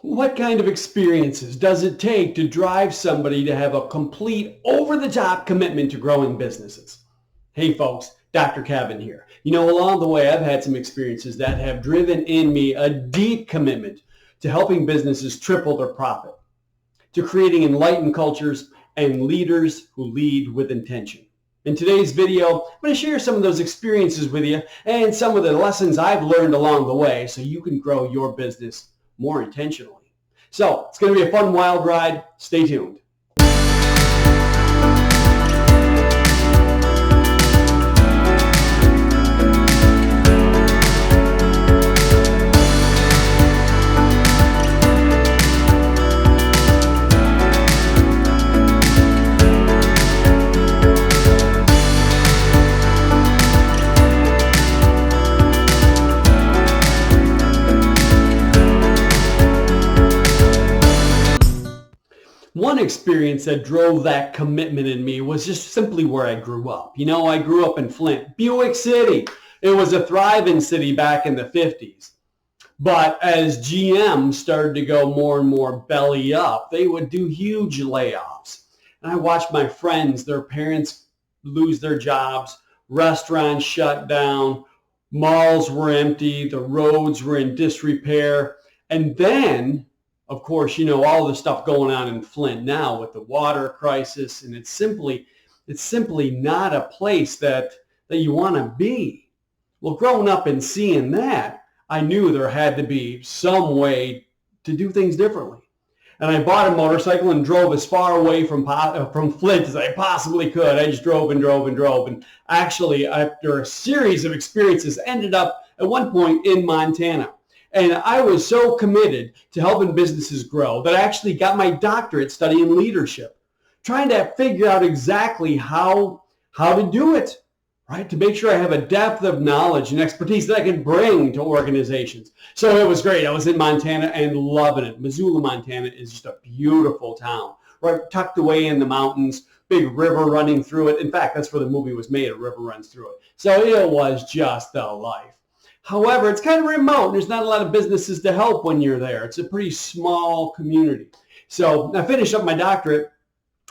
What kind of experiences does it take to drive somebody to have a complete over-the-top commitment to growing businesses? Hey folks, Dr. Kevin here. Along the way, I've had some experiences that have driven in me a deep commitment to helping businesses triple their profit, to creating enlightened cultures and leaders who lead with intention. In today's video, I'm going to share some of those experiences with you and some of the lessons I've learned along the way so you can grow your business more intentionally. So it's going to be a fun, wild ride. Stay tuned. One experience that drove that commitment in me was just simply where I grew up. I grew up in Flint, Buick City. It was a thriving city back in the 50s. But as GM started to go more and more belly up, they would do huge layoffs. And I watched my friends, their parents lose their jobs, restaurants shut down, malls were empty, the roads were in disrepair. And then of course, all the stuff going on in Flint now with the water crisis, and it's simply not a place that you want to be. Well, growing up and seeing that, I knew there had to be some way to do things differently. And I bought a motorcycle and drove as far away from Flint as I possibly could. I just drove and drove and drove. And actually, after a series of experiences, ended up at one point in Montana. And I was so committed to helping businesses grow that I actually got my doctorate studying leadership, trying to figure out exactly how to do it, right? To make sure I have a depth of knowledge and expertise that I can bring to organizations. So it was great. I was in Montana and loving it. Missoula, Montana is just a beautiful town, right? Tucked away in the mountains, big river running through it. In fact, that's where the movie was made. A river runs through it. So it was just the life. However, it's kind of remote. There's not a lot of businesses to help when you're there. It's a pretty small community. So I finished up my doctorate,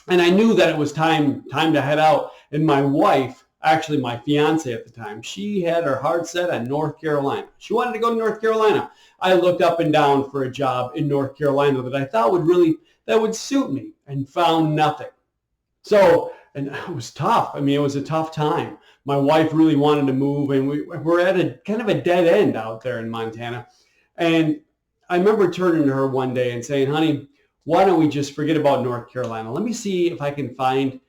and I knew that it was time to head out. And my wife, actually my fiance at the time, she had her heart set on North Carolina. She wanted to go to North Carolina. I looked up and down for a job in North Carolina that I thought would suit me, and found nothing. So, and it was tough. I mean, it was a tough time. My wife really wanted to move, and we're at a kind of a dead end out there in Montana. And I remember turning to her one day and saying, honey, why don't we just forget about North Carolina? Let me see if I can find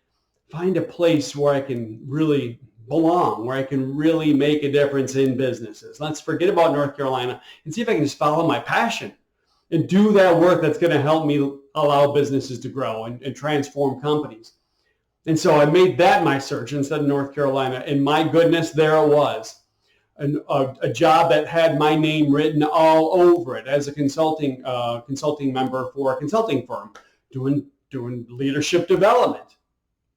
a place where I can really belong, where I can really make a difference in businesses. Let's forget about North Carolina and see if I can just follow my passion and do that work that's going to help me allow businesses to grow and transform companies. And so I made that my search instead of North Carolina. And my goodness, there it was. A job that had my name written all over it as a consulting member for a consulting firm doing leadership development.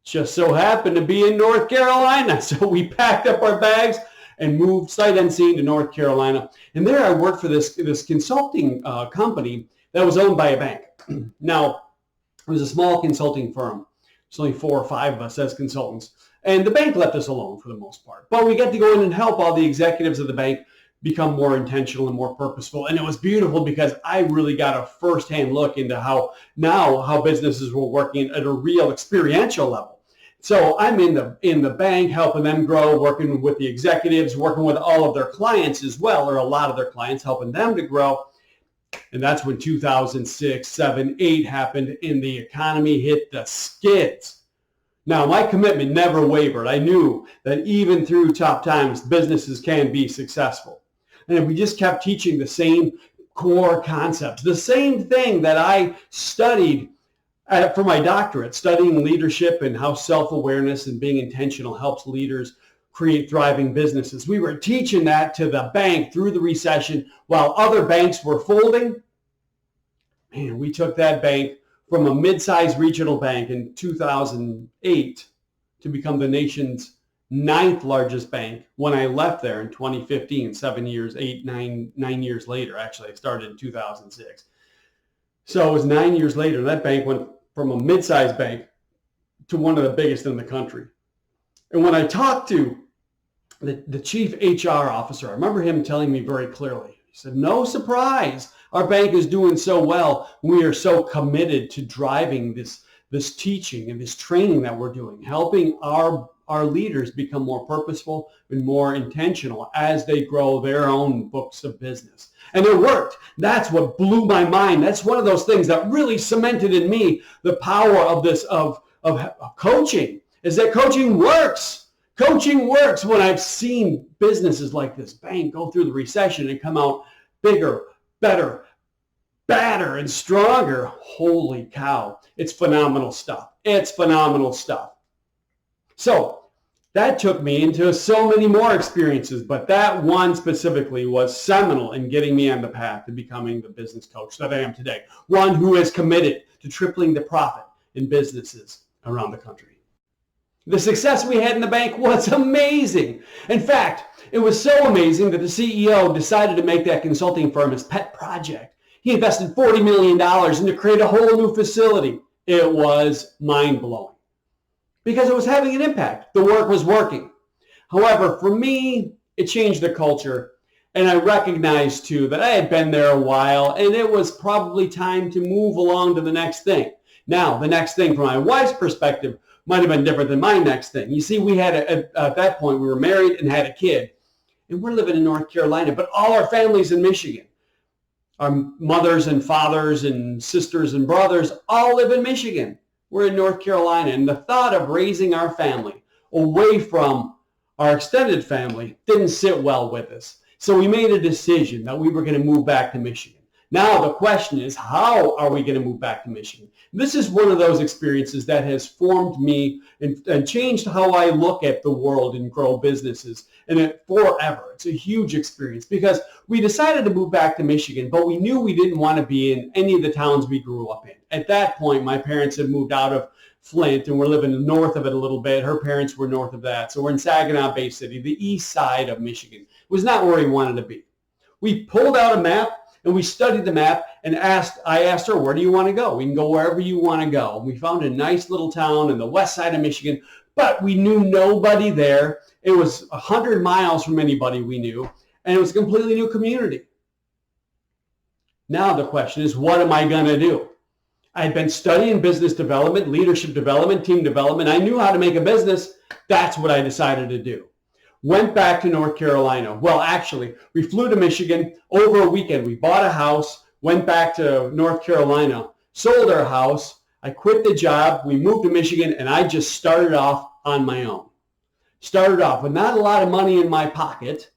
Just so happened to be in North Carolina. So we packed up our bags and moved sight unseen to North Carolina. And there I worked for this consulting company that was owned by a bank. Now, it was a small consulting firm. There's only 4 or 5 of us as consultants. And the bank left us alone for the most part. But we got to go in and help all the executives of the bank become more intentional and more purposeful. And it was beautiful because I really got a firsthand look into how businesses were working at a real experiential level. So I'm in the bank helping them grow, working with the executives, working with all of their clients as well, or a lot of their clients, helping them to grow. And that's when 2006, 7, 8 happened and the economy hit the skids. Now, my commitment never wavered. I knew that even through tough times, businesses can be successful. And if we just kept teaching the same core concepts, the same thing that I studied for my doctorate, studying leadership and how self-awareness and being intentional helps leaders create thriving businesses. We were teaching that to the bank through the recession while other banks were folding. Man, we took that bank from a mid-sized regional bank in 2008 to become the nation's 9th largest bank when I left there in 2015, 9 years later. Actually, I started in 2006. So it was 9 years later, that bank went from a mid-sized bank to one of the biggest in the country. And when I talked to the chief HR officer, I remember him telling me very clearly, he said, no surprise, our bank is doing so well. We are so committed to driving this teaching and this training that we're doing, helping our leaders become more purposeful and more intentional as they grow their own books of business. And it worked. That's what blew my mind. That's one of those things that really cemented in me the power of this, of coaching, is that coaching works. Coaching works. When I've seen businesses like this bank go through the recession and come out bigger, better, badder, and stronger. Holy cow. It's phenomenal stuff. It's phenomenal stuff. So that took me into so many more experiences, but that one specifically was seminal in getting me on the path to becoming the business coach that I am today. One who is committed to tripling the profit in businesses around the country. The success we had in the bank was amazing. In fact, it was so amazing that the CEO decided to make that consulting firm his pet project. He invested $40 million and to create a whole new facility. It was mind-blowing because it was having an impact. The work was working. However, for me, it changed the culture, and I recognized too that I had been there a while and it was probably time to move along to the next thing. Now, the next thing from my wife's perspective might have been different than my next thing. You see, we had, at that point, we were married and had a kid, and we're living in North Carolina, but all our family's in Michigan. Our mothers and fathers and sisters and brothers all live in Michigan. We're in North Carolina, and the thought of raising our family away from our extended family didn't sit well with us. So we made a decision that we were going to move back to Michigan. Now the question is, how are we going to move back to Michigan? This is one of those experiences that has formed me and changed how I look at the world and grow businesses, and it forever. It's a huge experience because we decided to move back to Michigan, but we knew we didn't want to be in any of the towns we grew up in. At that point, my parents had moved out of Flint and we're living north of it a little bit. Her parents were north of that. So we're in Saginaw Bay City, the east side of Michigan. It was not where we wanted to be. We pulled out a map and we studied the map and I asked her, where do you want to go? We can go wherever you want to go. And we found a nice little town in the west side of Michigan, but we knew nobody there. It was 100 miles from anybody we knew, and it was a completely new community. Now the question is, what am I going to do? I had been studying business development, leadership development, team development. I knew how to make a business. That's what I decided to do. Went back to North Carolina. Well, actually, we flew to Michigan over a weekend. We bought a house, went back to North Carolina, sold our house. I quit the job. We moved to Michigan, and I just started off on my own. Started off with not a lot of money in my pocket,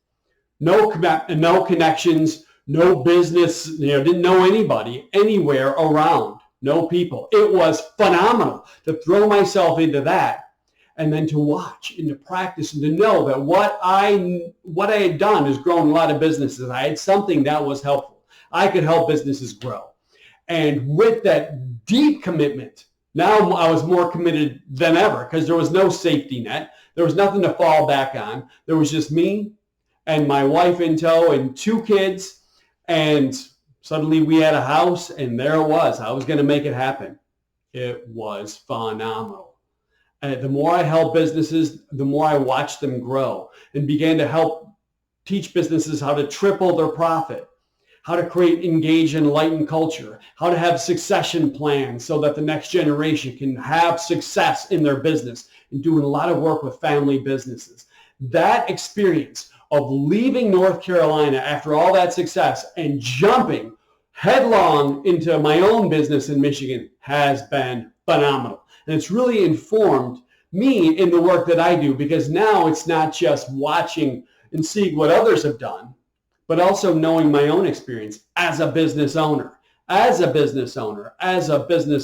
no connections, no business, didn't know anybody anywhere around, no people. It was phenomenal to throw myself into that. And then to watch and to practice and to know that what I had done is grown a lot of businesses. I had something that was helpful. I could help businesses grow. And with that deep commitment, now I was more committed than ever because there was no safety net. There was nothing to fall back on. There was just me and my wife in tow and 2 kids. And suddenly we had a house and there it was. I was going to make it happen. It was phenomenal. The more I helped businesses, the more I watched them grow and began to help teach businesses how to triple their profit, how to create engaged and enlightened culture, how to have succession plans so that the next generation can have success in their business, and doing a lot of work with family businesses. That experience of leaving North Carolina after all that success and jumping headlong into my own business in Michigan has been phenomenal. And it's really informed me in the work that I do, because now it's not just watching and seeing what others have done, but also knowing my own experience as a business owner, as a business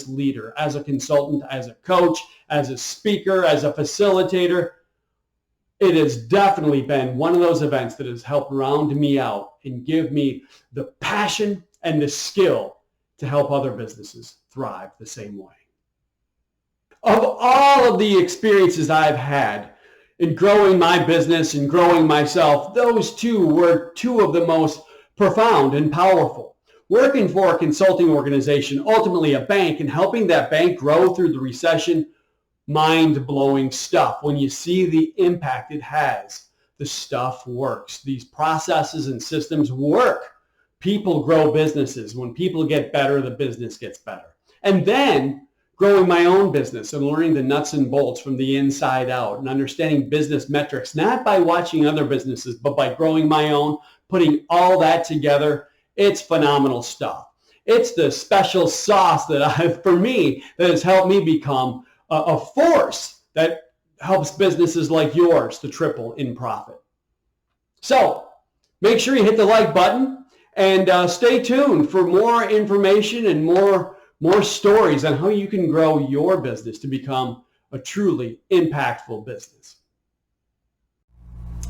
leader, as a consultant, as a coach, as a speaker, as a facilitator. It has definitely been one of those events that has helped round me out and give me the passion and the skill to help other businesses thrive the same way. Of all of the experiences I've had in growing my business and growing myself, those 2 were 2 of the most profound and powerful. working for a consulting organization, ultimately a bank, and helping that bank grow through the recession, mind-blowing stuff. When you see the impact it has, the stuff works. These processes and systems work. People grow businesses. When people get better, the business gets better. And then growing my own business and learning the nuts and bolts from the inside out and understanding business metrics, not by watching other businesses, but by growing my own, putting all that together. It's phenomenal stuff. It's the special sauce that for me, that has helped me become a force that helps businesses like yours to triple in profit. So make sure you hit the like button and stay tuned for more information and more stories on how you can grow your business to become a truly impactful business.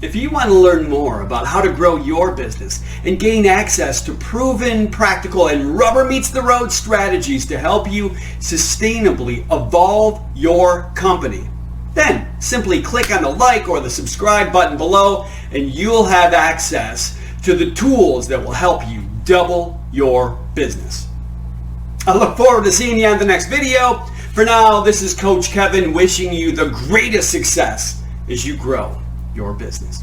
If you want to learn more about how to grow your business and gain access to proven, practical, and rubber meets the road strategies to help you sustainably evolve your company, then simply click on the like or the subscribe button below and you'll have access to the tools that will help you double your business. I look forward to seeing you on the next video. For now, this is Coach Kevin wishing you the greatest success as you grow your business.